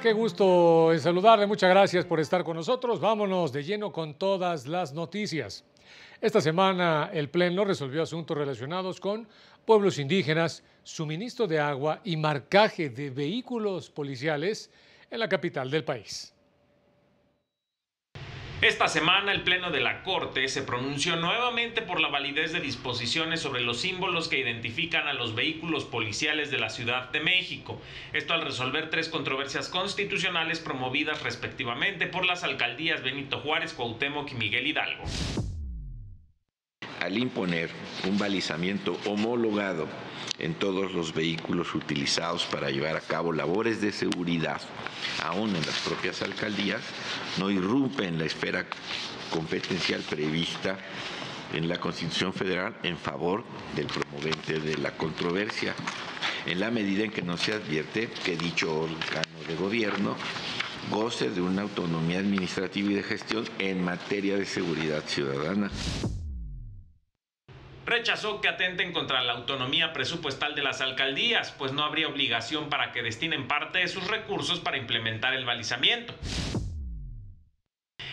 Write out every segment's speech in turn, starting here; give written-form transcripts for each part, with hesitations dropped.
Qué gusto en saludarle, muchas gracias por estar con nosotros. Vámonos de lleno con todas las noticias. Esta semana el Pleno resolvió asuntos relacionados con pueblos indígenas, suministro de agua y marcaje de vehículos policiales en la capital del país. Esta semana el Pleno de la Corte se pronunció nuevamente por la validez de disposiciones sobre los símbolos que identifican a los vehículos policiales de la Ciudad de México. Esto al resolver 3 controversias constitucionales promovidas respectivamente por las alcaldías Benito Juárez, Cuauhtémoc y Miguel Hidalgo. Al imponer un balizamiento homologado en todos los vehículos utilizados para llevar a cabo labores de seguridad, aún en las propias alcaldías, no irrumpe en la esfera competencial prevista en la Constitución Federal en favor del promovente de la controversia, en la medida en que no se advierte que dicho órgano de gobierno goce de una autonomía administrativa y de gestión en materia de seguridad ciudadana. Rechazó que atenten contra la autonomía presupuestal de las alcaldías, pues no habría obligación para que destinen parte de sus recursos para implementar el balizamiento.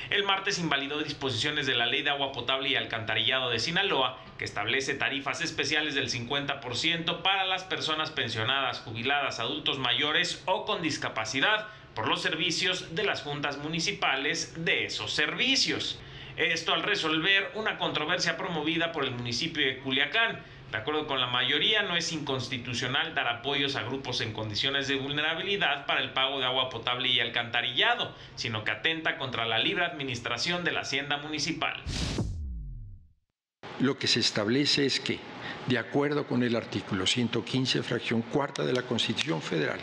El martes invalidó disposiciones de la Ley de Agua Potable y Alcantarillado de Sinaloa, que establece tarifas especiales del 50% para las personas pensionadas, jubiladas, adultos mayores o con discapacidad por los servicios de las juntas municipales de esos servicios. Esto al resolver una controversia promovida por el municipio de Culiacán. De acuerdo con la mayoría, no es inconstitucional dar apoyos a grupos en condiciones de vulnerabilidad para el pago de agua potable y alcantarillado, sino que atenta contra la libre administración de la hacienda municipal. Lo que se establece es que, de acuerdo con el artículo 115, fracción cuarta de la Constitución Federal,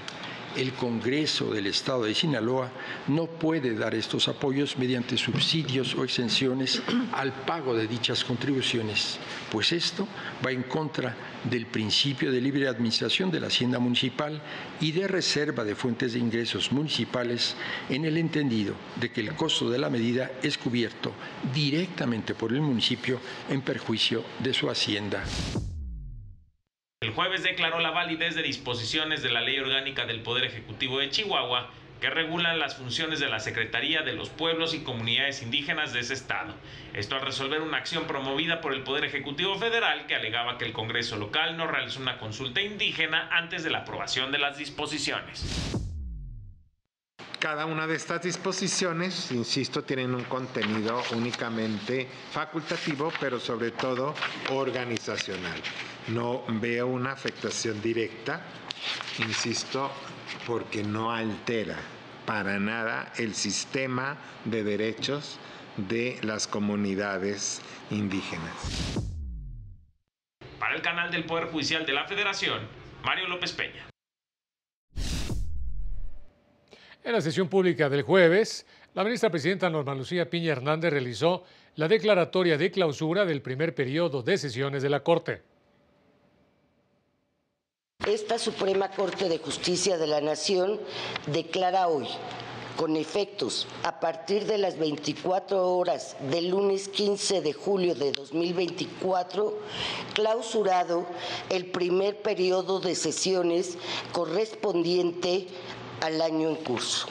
el Congreso del Estado de Sinaloa no puede dar estos apoyos mediante subsidios o exenciones al pago de dichas contribuciones, pues esto va en contra del principio de libre administración de la hacienda municipal y de reserva de fuentes de ingresos municipales, en el entendido de que el costo de la medida es cubierto directamente por el municipio en perjuicio de su hacienda. El jueves declaró la validez de disposiciones de la Ley Orgánica del Poder Ejecutivo de Chihuahua que regulan las funciones de la Secretaría de los Pueblos y Comunidades Indígenas de ese estado. Esto al resolver una acción promovida por el Poder Ejecutivo Federal que alegaba que el Congreso local no realizó una consulta indígena antes de la aprobación de las disposiciones. Cada una de estas disposiciones, insisto, tienen un contenido únicamente facultativo, pero sobre todo organizacional. No veo una afectación directa, insisto, porque no altera para nada el sistema de derechos de las comunidades indígenas. Para el canal del Poder Judicial de la Federación, Mario López Peña. En la sesión pública del jueves, la ministra presidenta Norma Lucía Piña Hernández realizó la declaratoria de clausura del primer periodo de sesiones de la Corte. Esta Suprema Corte de Justicia de la Nación declara hoy, con efectos a partir de las 24 horas del lunes 15 de julio de 2024, clausurado el primer periodo de sesiones correspondiente al año en curso.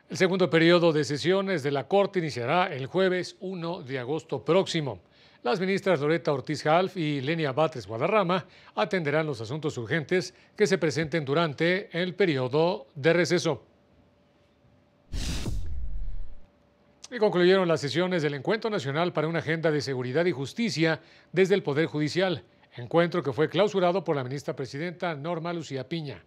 El segundo periodo de sesiones de la Corte iniciará el jueves 1 de agosto próximo. Las ministras Loretta Ortiz Half y Lenia Batres Guadarrama atenderán los asuntos urgentes que se presenten durante el periodo de receso. Y concluyeron las sesiones del Encuentro Nacional para una Agenda de Seguridad y Justicia desde el Poder Judicial, encuentro que fue clausurado por la ministra presidenta Norma Lucía Piña.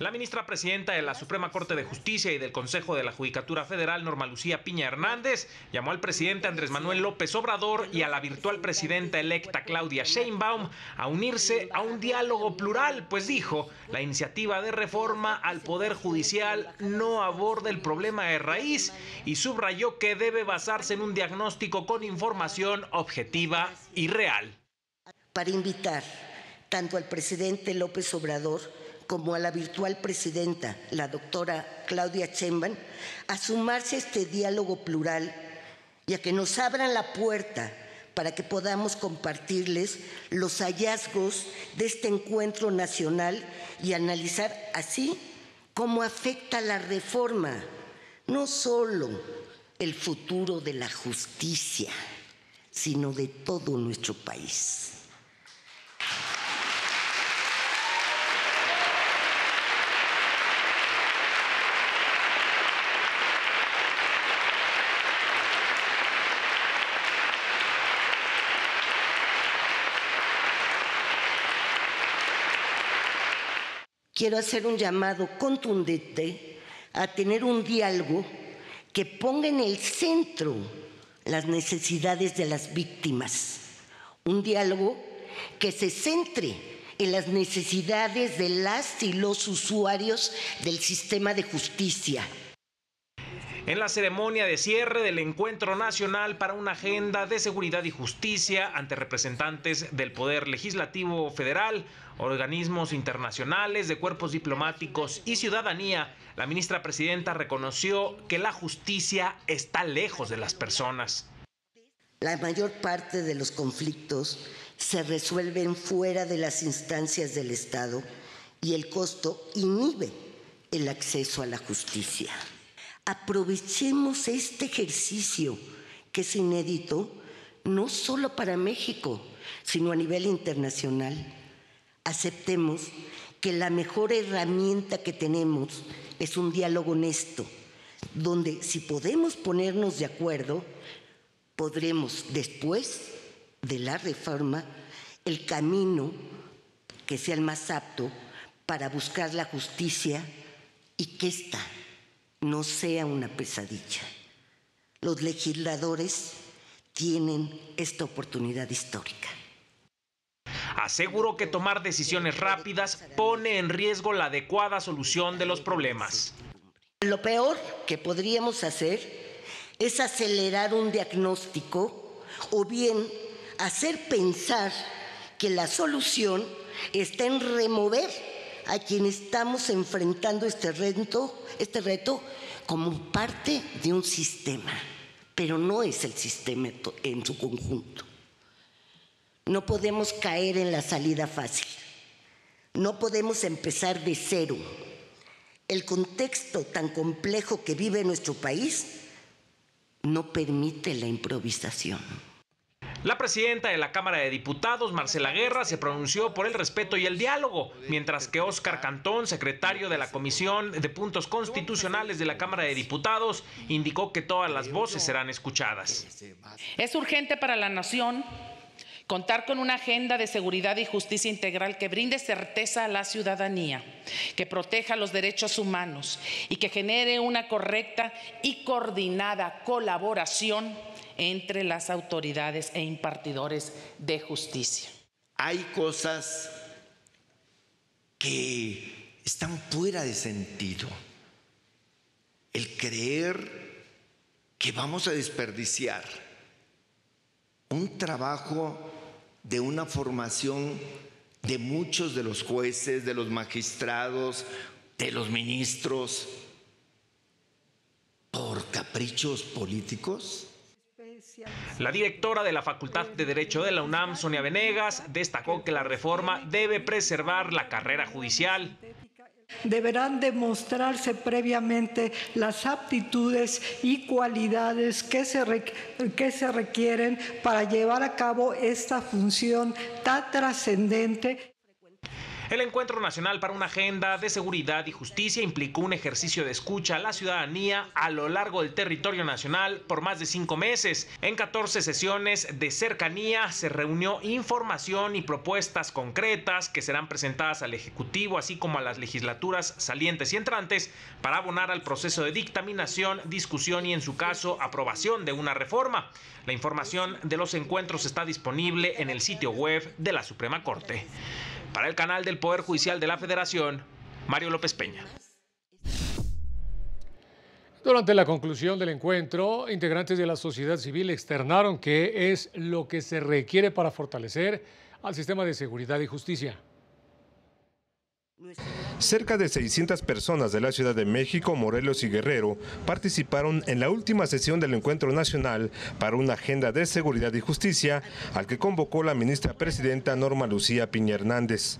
La ministra presidenta de la Suprema Corte de Justicia y del Consejo de la Judicatura Federal, Norma Lucía Piña Hernández, llamó al presidente Andrés Manuel López Obrador y a la virtual presidenta electa Claudia Sheinbaum a unirse a un diálogo plural, pues dijo, la iniciativa de reforma al Poder Judicial no aborda el problema de raíz y subrayó que debe basarse en un diagnóstico con información objetiva y real. Para invitar tanto al presidente López Obrador como a la virtual presidenta, la doctora Claudia Sheinbaum, a sumarse a este diálogo plural y a que nos abran la puerta para que podamos compartirles los hallazgos de este encuentro nacional y analizar así cómo afecta la reforma, no solo el futuro de la justicia, sino de todo nuestro país. Quiero hacer un llamado contundente a tener un diálogo que ponga en el centro las necesidades de las víctimas. Un diálogo que se centre en las necesidades de las y los usuarios del sistema de justicia. En la ceremonia de cierre del Encuentro Nacional para una Agenda de Seguridad y Justicia ante representantes del Poder Legislativo Federal, organismos internacionales, de cuerpos diplomáticos y ciudadanía, la ministra presidenta reconoció que la justicia está lejos de las personas. La mayor parte de los conflictos se resuelven fuera de las instancias del Estado y el costo inhibe el acceso a la justicia. Aprovechemos este ejercicio que es inédito, no solo para México, sino a nivel internacional. Aceptemos que la mejor herramienta que tenemos es un diálogo honesto, donde si podemos ponernos de acuerdo, podremos después de la reforma el camino que sea el más apto para buscar la justicia y que esta no sea una pesadilla. Los legisladores tienen esta oportunidad histórica. Aseguró que tomar decisiones rápidas pone en riesgo la adecuada solución de los problemas. Lo peor que podríamos hacer es acelerar un diagnóstico o bien hacer pensar que la solución está en remover a quienes estamos enfrentando este reto como parte de un sistema, pero no es el sistema en su conjunto. No podemos caer en la salida fácil, no podemos empezar de cero. El contexto tan complejo que vive nuestro país no permite la improvisación. La presidenta de la Cámara de Diputados, Marcela Guerra, se pronunció por el respeto y el diálogo, mientras que Óscar Cantón, secretario de la Comisión de Puntos Constitucionales de la Cámara de Diputados, indicó que todas las voces serán escuchadas. Es urgente para la nación contar con una agenda de seguridad y justicia integral que brinde certeza a la ciudadanía, que proteja los derechos humanos y que genere una correcta y coordinada colaboración entre las autoridades e impartidores de justicia. Hay cosas que están fuera de sentido. El creer que vamos a desperdiciar un trabajo de una formación de muchos de los jueces, de los magistrados, de los ministros, por caprichos políticos. La directora de la Facultad de Derecho de la UNAM, Sonia Venegas, destacó que la reforma debe preservar la carrera judicial. Deberán demostrarse previamente las aptitudes y cualidades que se requieren para llevar a cabo esta función tan trascendente. El Encuentro Nacional para una Agenda de Seguridad y Justicia implicó un ejercicio de escucha a la ciudadanía a lo largo del territorio nacional por más de 5 meses. En 14 sesiones de cercanía se reunió información y propuestas concretas que serán presentadas al Ejecutivo, así como a las legislaturas salientes y entrantes, para abonar al proceso de dictaminación, discusión y, en su caso, aprobación de una reforma. La información de los encuentros está disponible en el sitio web de la Suprema Corte. Para el canal del Poder Judicial de la Federación, Mario López Peña. Durante la conclusión del encuentro, integrantes de la sociedad civil externaron qué es lo que se requiere para fortalecer al sistema de seguridad y justicia. Cerca de 600 personas de la Ciudad de México, Morelos y Guerrero participaron en la última sesión del Encuentro Nacional para una Agenda de Seguridad y Justicia, al que convocó la ministra presidenta Norma Lucía Piña Hernández.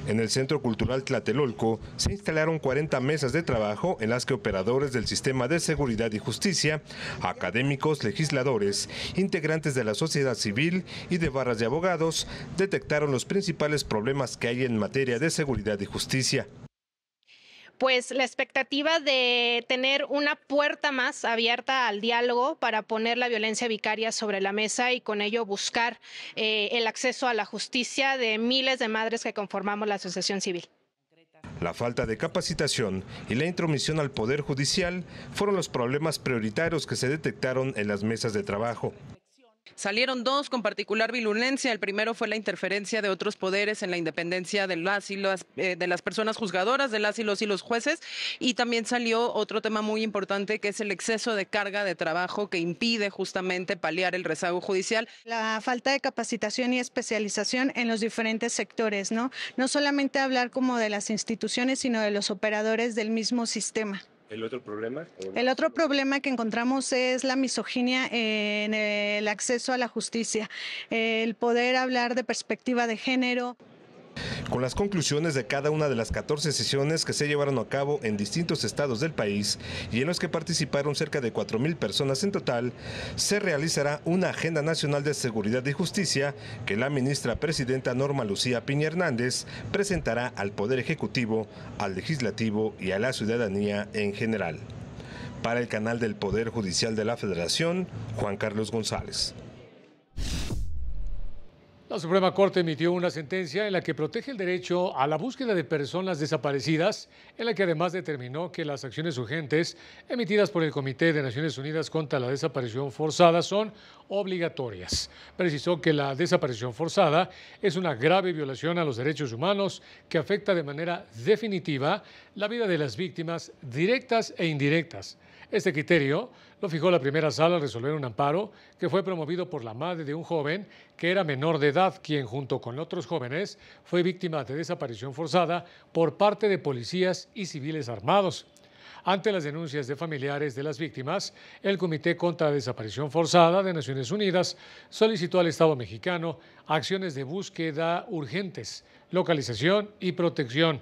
En el Centro Cultural Tlatelolco se instalaron 40 mesas de trabajo en las que operadores del sistema de seguridad y justicia, académicos, legisladores, integrantes de la sociedad civil y de barras de abogados detectaron los principales problemas que hay en materia de seguridad y justicia. Pues la expectativa de tener una puerta más abierta al diálogo para poner la violencia vicaria sobre la mesa y con ello buscar el acceso a la justicia de miles de madres que conformamos la asociación civil. La falta de capacitación y la intromisión al Poder Judicial fueron los problemas prioritarios que se detectaron en las mesas de trabajo. Salieron dos con particular virulencia. El primero fue la interferencia de otros poderes en la independencia de las personas juzgadoras, de las y los jueces. Y también salió otro tema muy importante, que es el exceso de carga de trabajo que impide justamente paliar el rezago judicial. La falta de capacitación y especialización en los diferentes sectores, ¿no? No solamente hablar como de las instituciones, sino de los operadores del mismo sistema. ¿El otro problema? El otro problema que encontramos es la misoginia en el acceso a la justicia, el poder hablar de perspectiva de género. Con las conclusiones de cada una de las 14 sesiones que se llevaron a cabo en distintos estados del país y en los que participaron cerca de 4,000 personas en total, se realizará una Agenda Nacional de Seguridad y Justicia que la ministra presidenta Norma Lucía Piña Hernández presentará al Poder Ejecutivo, al Legislativo y a la ciudadanía en general. Para el canal del Poder Judicial de la Federación, Juan Carlos González. La Suprema Corte emitió una sentencia en la que protege el derecho a la búsqueda de personas desaparecidas, en la que además determinó que las acciones urgentes emitidas por el Comité de Naciones Unidas contra la Desaparición Forzada son obligatorias. Precisó que la desaparición forzada es una grave violación a los derechos humanos que afecta de manera definitiva la vida de las víctimas directas e indirectas. Este criterio lo fijó la primera sala al resolver un amparo que fue promovido por la madre de un joven que era menor de edad, quien junto con otros jóvenes fue víctima de desaparición forzada por parte de policías y civiles armados. Ante las denuncias de familiares de las víctimas, el Comité contra la Desaparición Forzada de Naciones Unidas solicitó al Estado mexicano acciones de búsqueda urgentes, localización y protección,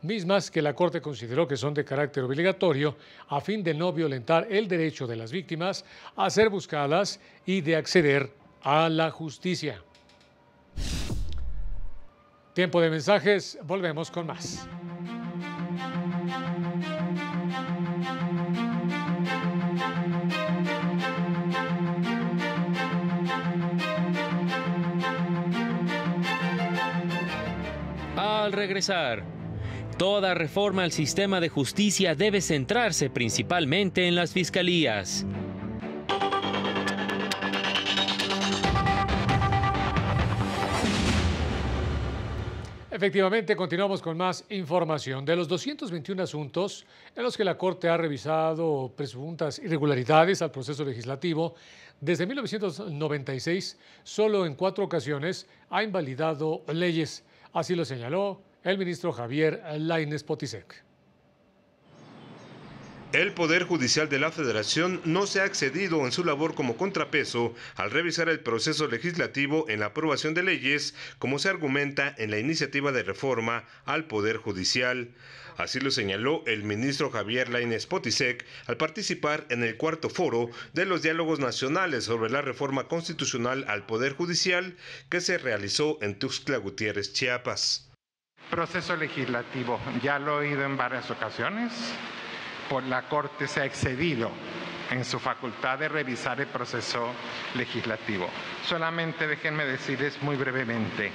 mismas que la Corte consideró que son de carácter obligatorio a fin de no violentar el derecho de las víctimas a ser buscadas y de acceder a la justicia. Tiempo de mensajes, volvemos con más. Al regresar, toda reforma al sistema de justicia debe centrarse principalmente en las fiscalías. Efectivamente, continuamos con más información. De los 221 asuntos en los que la Corte ha revisado presuntas irregularidades al proceso legislativo, desde 1996, solo en 4 ocasiones ha invalidado leyes. Así lo señaló el ministro Javier Lainez Potisek. El Poder Judicial de la Federación no se ha excedido en su labor como contrapeso al revisar el proceso legislativo en la aprobación de leyes, como se argumenta en la iniciativa de reforma al Poder Judicial. Así lo señaló el ministro Javier Lainez Potisek al participar en el 4º foro de los diálogos nacionales sobre la reforma constitucional al Poder Judicial que se realizó en Tuxtla Gutiérrez, Chiapas. Proceso legislativo, ya lo he oído en varias ocasiones. Por la Corte se ha excedido en su facultad de revisar el proceso legislativo. Solamente déjenme decirles muy brevemente,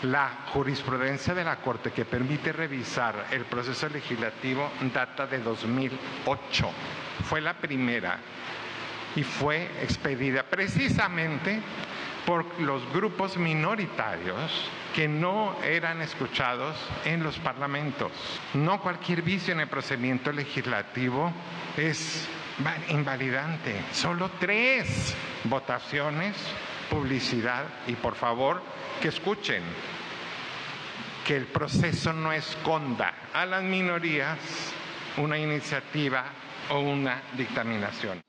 la jurisprudencia de la Corte que permite revisar el proceso legislativo data de 2008. Fue la primera y fue expedida precisamente por los grupos minoritarios que no eran escuchados en los parlamentos. No cualquier vicio en el procedimiento legislativo es invalidante. Solo 3 votaciones, publicidad y por favor que escuchen que el proceso no esconda a las minorías una iniciativa o una dictaminación.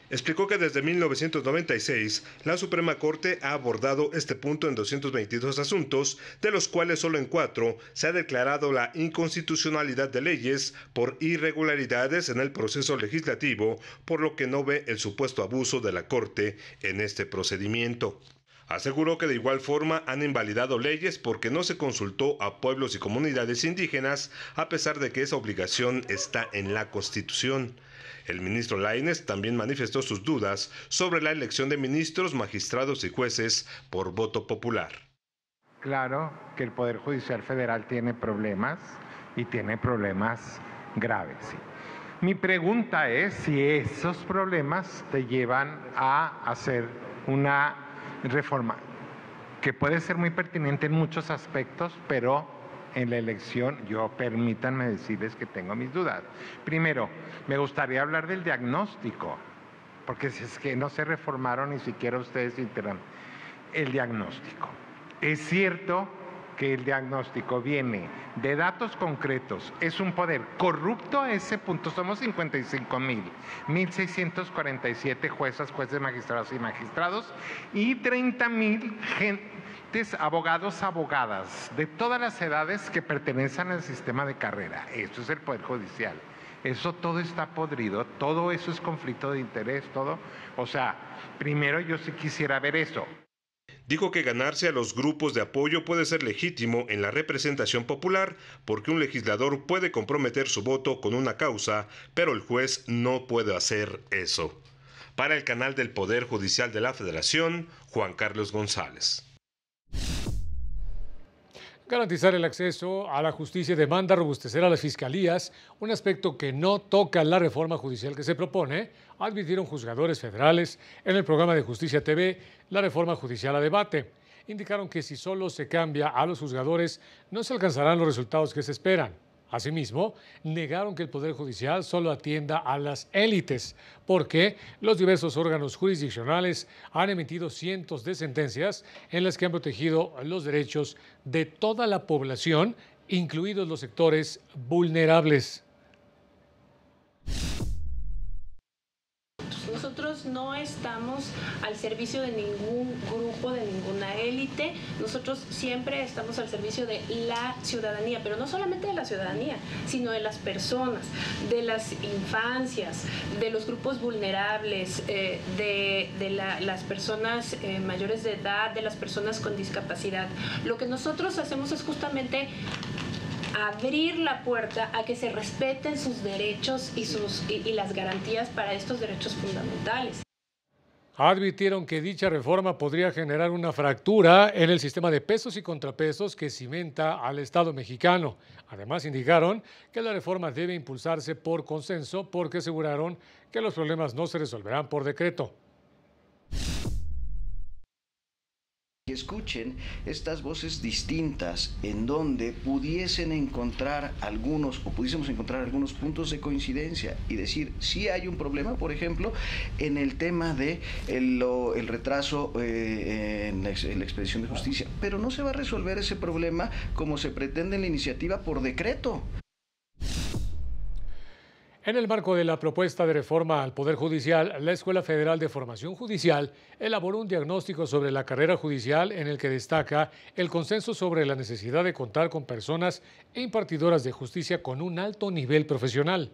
Explicó que desde 1996 la Suprema Corte ha abordado este punto en 222 asuntos, de los cuales solo en 4 se ha declarado la inconstitucionalidad de leyes por irregularidades en el proceso legislativo, por lo que no ve el supuesto abuso de la Corte en este procedimiento. Aseguró que de igual forma han invalidado leyes porque no se consultó a pueblos y comunidades indígenas, a pesar de que esa obligación está en la Constitución. El ministro Lainez también manifestó sus dudas sobre la elección de ministros, magistrados y jueces por voto popular. Claro que el Poder Judicial Federal tiene problemas y tiene problemas graves. Sí. Mi pregunta es si esos problemas te llevan a hacer una reforma que puede ser muy pertinente en muchos aspectos, pero en la elección, permítanme decirles que tengo mis dudas. Primero, me gustaría hablar del diagnóstico, porque si es que no se reformaron ni siquiera ustedes el diagnóstico. Es cierto que el diagnóstico viene de datos concretos, es un poder corrupto a ese punto, somos 55,1,647 juezas, jueces, magistrados y magistrados, y 30,000 abogados, abogadas, de todas las edades que pertenecen al sistema de carrera. Eso es el Poder Judicial. Eso todo está podrido, todo eso es conflicto de interés, todo. O sea, primero yo sí quisiera ver eso. Dijo que ganarse a los grupos de apoyo puede ser legítimo en la representación popular porque un legislador puede comprometer su voto con una causa, pero el juez no puede hacer eso. Para el canal del Poder Judicial de la Federación, Juan Carlos González. Garantizar el acceso a la justicia demanda robustecer a las fiscalías, un aspecto que no toca la reforma judicial que se propone, advirtieron juzgadores federales en el programa de Justicia TV, la reforma judicial a debate. Indicaron que si solo se cambia a los juzgadores, no se alcanzarán los resultados que se esperan. Asimismo, negaron que el Poder Judicial solo atienda a las élites, porque los diversos órganos jurisdiccionales han emitido cientos de sentencias en las que han protegido los derechos de toda la población, incluidos los sectores vulnerables. Nosotros no estamos al servicio de ningún grupo, de ninguna élite. Nosotros siempre estamos al servicio de la ciudadanía, pero no solamente de la ciudadanía, sino de las personas, de las infancias, de los grupos vulnerables, las personas mayores de edad, de las personas con discapacidad. Lo que nosotros hacemos es justamente abrir la puerta a que se respeten sus derechos y las garantías para estos derechos fundamentales. Advirtieron que dicha reforma podría generar una fractura en el sistema de pesos y contrapesos que cimenta al Estado mexicano. Además, indicaron que la reforma debe impulsarse por consenso porque aseguraron que los problemas no se resolverán por decreto. Que escuchen estas voces distintas en donde pudiésemos encontrar algunos puntos de coincidencia y decir si hay un problema, por ejemplo, en el tema de el retraso en la expedición de justicia, pero no se va a resolver ese problema como se pretende en la iniciativa por decreto. En el marco de la propuesta de reforma al Poder Judicial, la Escuela Federal de Formación Judicial elaboró un diagnóstico sobre la carrera judicial en el que destaca el consenso sobre la necesidad de contar con personas impartidoras de justicia con un alto nivel profesional,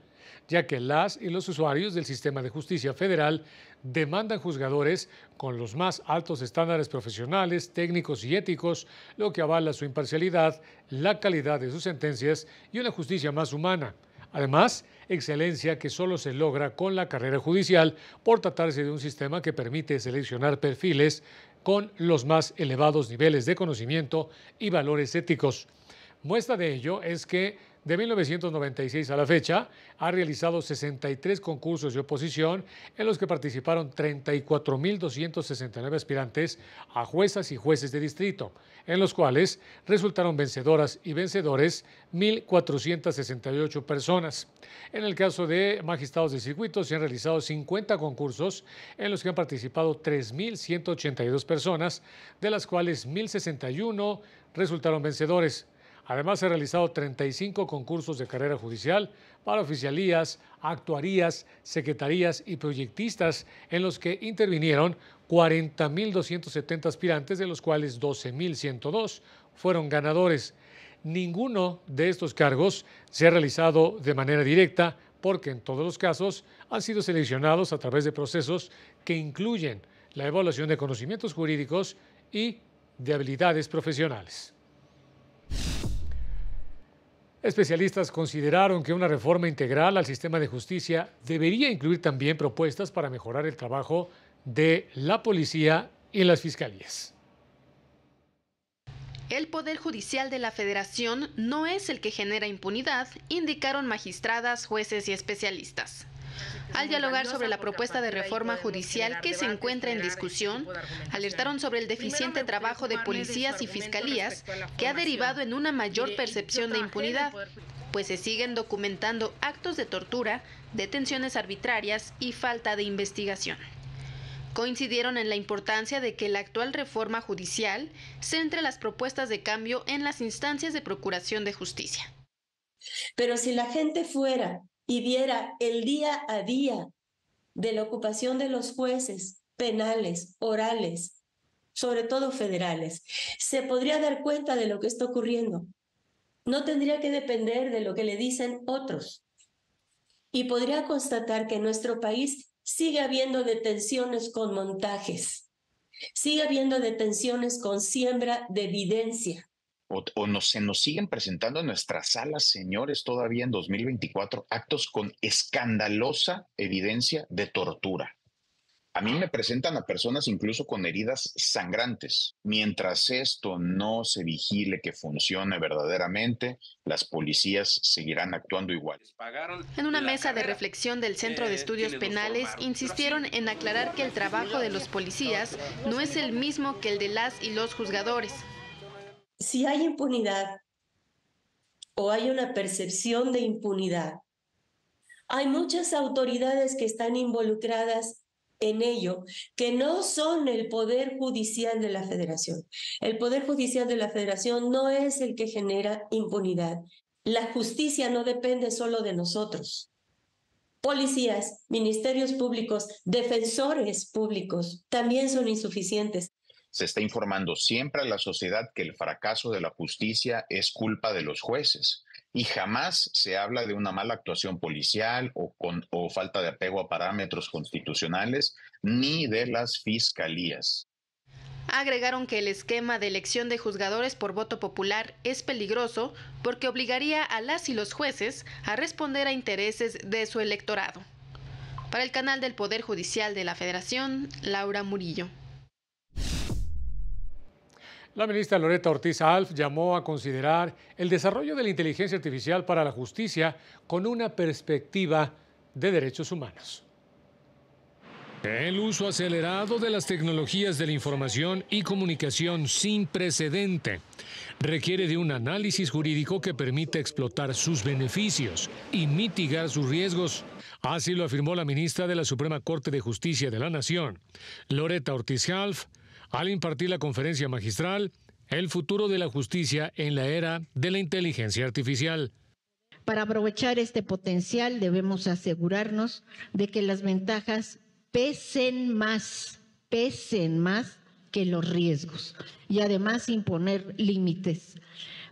ya que las y los usuarios del sistema de justicia federal demandan juzgadores con los más altos estándares profesionales, técnicos y éticos, lo que avala su imparcialidad, la calidad de sus sentencias y una justicia más humana. Además, excelencia que solo se logra con la carrera judicial por tratarse de un sistema que permite seleccionar perfiles con los más elevados niveles de conocimiento y valores éticos. Muestra de ello es que de 1996 a la fecha ha realizado 63 concursos de oposición en los que participaron 34.269 aspirantes a juezas y jueces de distrito, en los cuales resultaron vencedoras y vencedores 1.468 personas. En el caso de magistrados de circuito se han realizado 50 concursos en los que han participado 3.182 personas, de las cuales 1.061 resultaron vencedores. Además, se han realizado 35 concursos de carrera judicial para oficialías, actuarías, secretarías y proyectistas, en los que intervinieron 40.270 aspirantes, de los cuales 12.102 fueron ganadores. Ninguno de estos cargos se ha realizado de manera directa, porque en todos los casos han sido seleccionados a través de procesos que incluyen la evaluación de conocimientos jurídicos y de habilidades profesionales. Especialistas consideraron que una reforma integral al sistema de justicia debería incluir también propuestas para mejorar el trabajo de la policía y las fiscalías. El Poder Judicial de la Federación no es el que genera impunidad, indicaron magistradas, jueces y especialistas. Al dialogar sobre la propuesta de reforma judicial que se encuentra en discusión, alertaron sobre el deficiente trabajo de policías y fiscalías que ha derivado en una mayor percepción de impunidad, pues se siguen documentando actos de tortura, detenciones arbitrarias y falta de investigación. Coincidieron en la importancia de que la actual reforma judicial centre las propuestas de cambio en las instancias de procuración de justicia. Pero si la gente fuera y viera el día a día de la ocupación de los jueces penales, orales, sobre todo federales, se podría dar cuenta de lo que está ocurriendo. No tendría que depender de lo que le dicen otros. Y podría constatar que en nuestro país sigue habiendo detenciones con montajes, sigue habiendo detenciones con siembra de evidencia. Se nos siguen presentando en nuestras salas, señores, todavía en 2024, actos con escandalosa evidencia de tortura. A mí me presentan a personas incluso con heridas sangrantes. Mientras esto no se vigile que funcione verdaderamente, las policías seguirán actuando igual. En una mesa de reflexión del Centro de Estudios Penales, insistieron en aclarar que el trabajo de los policías no es el mismo que el de las y los juzgadores. Si hay impunidad o hay una percepción de impunidad, hay muchas autoridades que están involucradas en ello, que no son el Poder Judicial de la Federación. El Poder Judicial de la Federación no es el que genera impunidad. La justicia no depende solo de nosotros. Policías, ministerios públicos, defensores públicos también son insuficientes. Se está informando siempre a la sociedad que el fracaso de la justicia es culpa de los jueces y jamás se habla de una mala actuación policial o falta de apego a parámetros constitucionales ni de las fiscalías. Agregaron que el esquema de elección de juzgadores por voto popular es peligroso porque obligaría a las y los jueces a responder a intereses de su electorado. Para el canal del Poder Judicial de la Federación, Laura Murillo. La ministra Loretta Ortiz Alf llamó a considerar el desarrollo de la inteligencia artificial para la justicia con una perspectiva de derechos humanos. El uso acelerado de las tecnologías de la información y comunicación sin precedente requiere de un análisis jurídico que permita explotar sus beneficios y mitigar sus riesgos. Así lo afirmó la ministra de la Suprema Corte de Justicia de la Nación, Loretta Ortiz Alf, al impartir la conferencia magistral El futuro de la justicia en la era de la inteligencia artificial. Para aprovechar este potencial debemos asegurarnos de que las ventajas pesen más que los riesgos y además imponer límites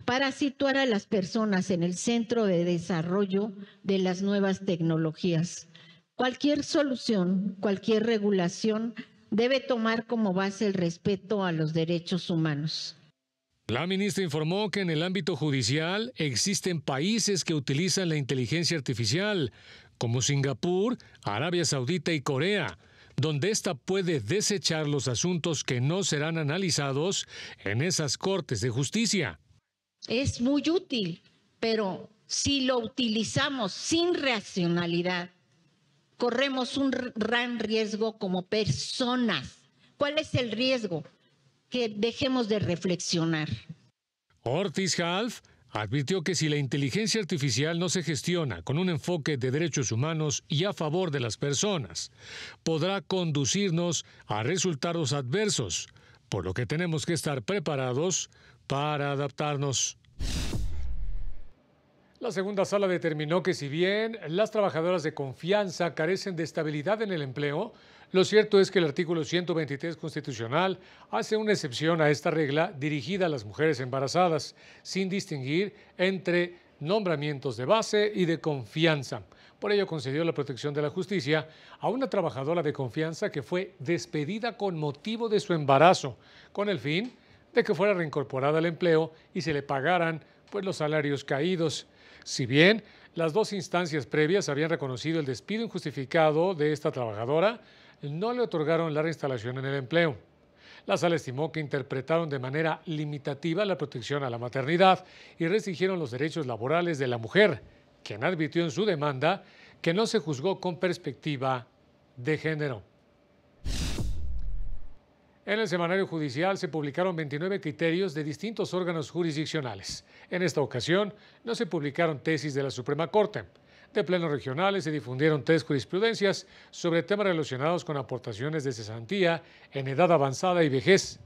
para situar a las personas en el centro de desarrollo de las nuevas tecnologías. Cualquier solución, cualquier regulación debe tomar como base el respeto a los derechos humanos. La ministra informó que en el ámbito judicial existen países que utilizan la inteligencia artificial, como Singapur, Arabia Saudita y Corea, donde ésta puede desechar los asuntos que no serán analizados en esas cortes de justicia. Es muy útil, pero si lo utilizamos sin racionalidad, corremos un gran riesgo como personas. ¿Cuál es el riesgo? Que dejemos de reflexionar. Ortiz Alf advirtió que si la inteligencia artificial no se gestiona con un enfoque de derechos humanos y a favor de las personas, podrá conducirnos a resultados adversos, por lo que tenemos que estar preparados para adaptarnos. La segunda sala determinó que si bien las trabajadoras de confianza carecen de estabilidad en el empleo, lo cierto es que el artículo 123 constitucional hace una excepción a esta regla dirigida a las mujeres embarazadas, sin distinguir entre nombramientos de base y de confianza. Por ello concedió la protección de la justicia a una trabajadora de confianza que fue despedida con motivo de su embarazo, con el fin de que fuera reincorporada al empleo y se le pagaran los salarios caídos. Si bien las dos instancias previas habían reconocido el despido injustificado de esta trabajadora, no le otorgaron la reinstalación en el empleo. La sala estimó que interpretaron de manera limitativa la protección a la maternidad y restringieron los derechos laborales de la mujer, quien advirtió en su demanda que no se juzgó con perspectiva de género. En el semanario judicial se publicaron 29 criterios de distintos órganos jurisdiccionales. En esta ocasión no se publicaron tesis de la Suprema Corte. De plenos regionales se difundieron 3 jurisprudencias sobre temas relacionados con aportaciones de cesantía en edad avanzada y vejez.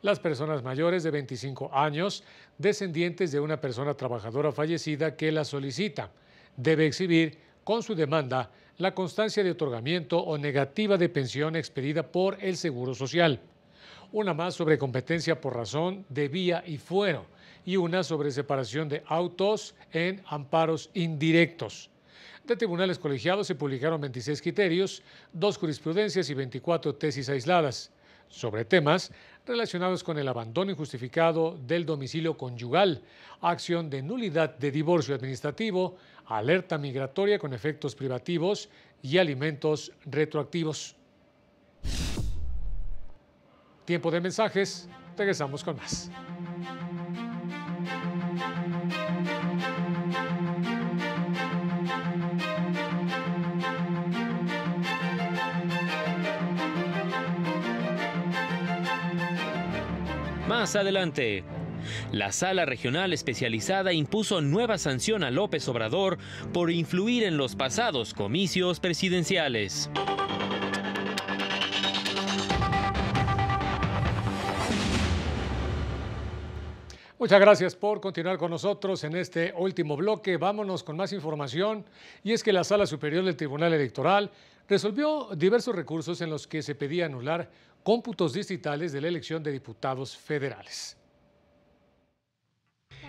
Las personas mayores de 25 años, descendientes de una persona trabajadora fallecida que la solicita, debe exhibir con su demanda la constancia de otorgamiento o negativa de pensión expedida por el Seguro Social. Una más sobre competencia por razón de vía y fuero y una sobre separación de autos en amparos indirectos. De tribunales colegiados se publicaron 26 criterios, 2 jurisprudencias y 24 tesis aisladas sobre temas relacionados con el abandono injustificado del domicilio conyugal, acción de nulidad de divorcio administrativo, alerta migratoria con efectos privativos y alimentos retroactivos. Tiempo de mensajes, regresamos con más. Más adelante, la Sala Regional Especializada impuso nueva sanción a López Obrador por influir en los pasados comicios presidenciales. Muchas gracias por continuar con nosotros en este último bloque. Vámonos con más información. Y es que la Sala Superior del Tribunal Electoral resolvió diversos recursos en los que se pedía anular cómputos distritales de la elección de diputados federales.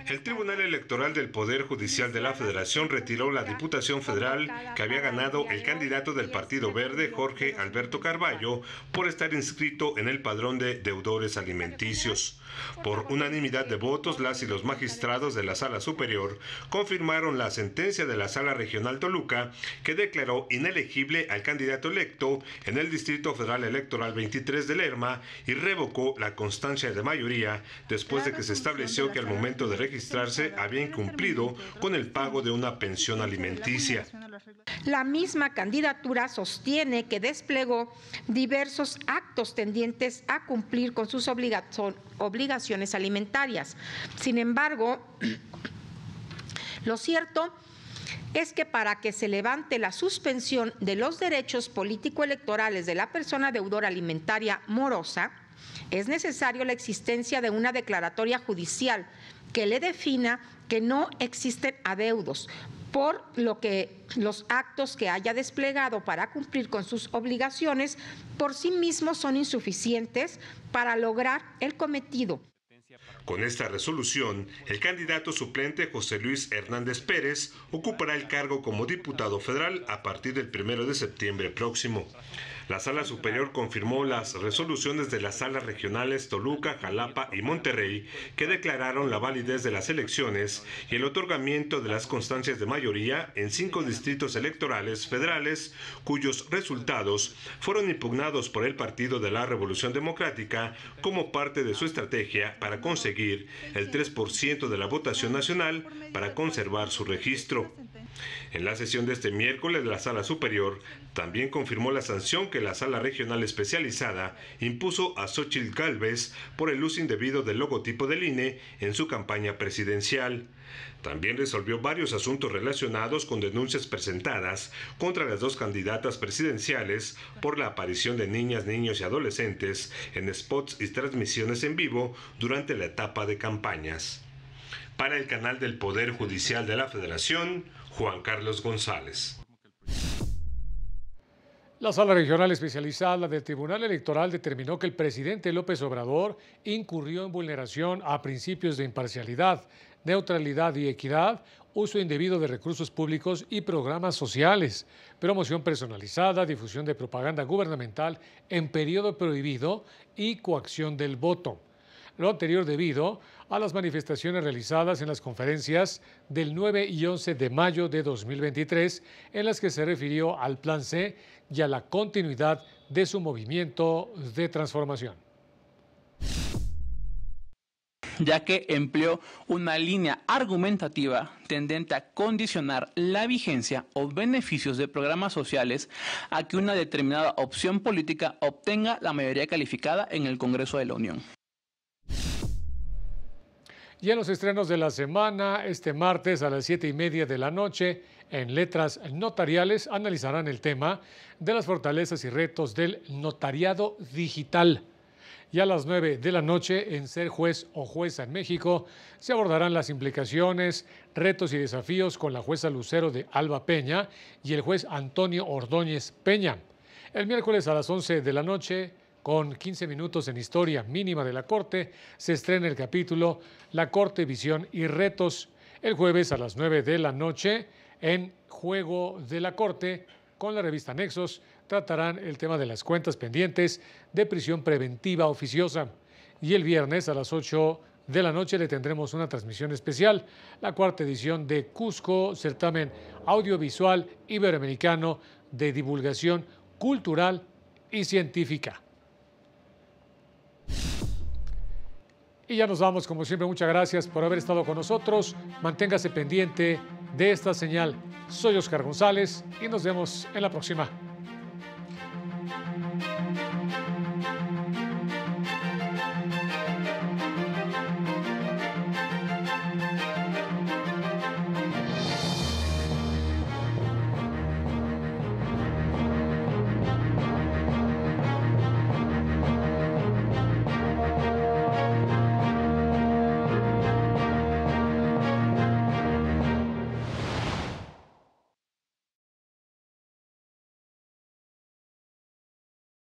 El Tribunal Electoral del Poder Judicial de la Federación retiró la Diputación Federal que había ganado el candidato del Partido Verde, Jorge Alberto Carballo, por estar inscrito en el padrón de deudores alimenticios. Por unanimidad de votos, las y los magistrados de la Sala Superior confirmaron la sentencia de la Sala Regional Toluca, que declaró inelegible al candidato electo en el Distrito Federal Electoral 23 de Lerma y revocó la constancia de mayoría después de que se estableció que al momento de registrarse había incumplido con el pago de una pensión alimenticia. La misma candidatura sostiene que desplegó diversos actos tendientes a cumplir con sus obligaciones alimentarias. Sin embargo, lo cierto es que para que se levante la suspensión de los derechos político-electorales de la persona deudora alimentaria morosa, es necesario la existencia de una declaratoria judicial que le defina que no existen adeudos, por lo que los actos que haya desplegado para cumplir con sus obligaciones por sí mismos son insuficientes para lograr el cometido. Con esta resolución, el candidato suplente José Luis Hernández Pérez ocupará el cargo como diputado federal a partir del 1 de septiembre próximo. La Sala Superior confirmó las resoluciones de las salas regionales Toluca, Jalapa y Monterrey, que declararon la validez de las elecciones y el otorgamiento de las constancias de mayoría en 5 distritos electorales federales, cuyos resultados fueron impugnados por el Partido de la Revolución Democrática como parte de su estrategia para conseguir el 3% de la votación nacional para conservar su registro. En la sesión de este miércoles, la Sala Superior también confirmó la sanción que la Sala Regional Especializada impuso a Xóchitl Gálvez por el uso indebido del logotipo del INE en su campaña presidencial. También resolvió varios asuntos relacionados con denuncias presentadas contra las 2 candidatas presidenciales por la aparición de niñas, niños y adolescentes en spots y transmisiones en vivo durante la etapa de campañas. Para el canal del Poder Judicial de la Federación, Juan Carlos González. La Sala Regional Especializada del Tribunal Electoral determinó que el presidente López Obrador incurrió en vulneración a principios de imparcialidad, neutralidad y equidad, uso indebido de recursos públicos y programas sociales, promoción personalizada, difusión de propaganda gubernamental en periodo prohibido y coacción del voto. Lo anterior debido a las manifestaciones realizadas en las conferencias del 9 y 11 de mayo de 2023, en las que se refirió al Plan C y a la continuidad de su movimiento de transformación. Ya que empleó una línea argumentativa tendente a condicionar la vigencia o beneficios de programas sociales a que una determinada opción política obtenga la mayoría calificada en el Congreso de la Unión. Y en los estrenos de la semana, este martes a las 7:30 de la noche, en Letras Notariales, analizarán el tema de las fortalezas y retos del notariado digital. Y a las 9 de la noche, en Ser Juez o Jueza en México, se abordarán las implicaciones, retos y desafíos con la jueza Lucero de Alba Peña y el juez Antonio Ordóñez Peña. El miércoles a las 11 de la noche, con 15 minutos en Historia Mínima de la Corte, se estrena el capítulo La Corte, Visión y Retos. El jueves a las 9 de la noche, en Juego de la Corte, con la revista Nexos, tratarán el tema de las cuentas pendientes de prisión preventiva oficiosa. Y el viernes a las 8 de la noche le tendremos una transmisión especial, la cuarta edición de Cusco, certamen audiovisual iberoamericano de divulgación cultural y científica. Y ya nos vamos, como siempre, muchas gracias por haber estado con nosotros. Manténgase pendiente de esta señal. Soy Oscar González y nos vemos en la próxima.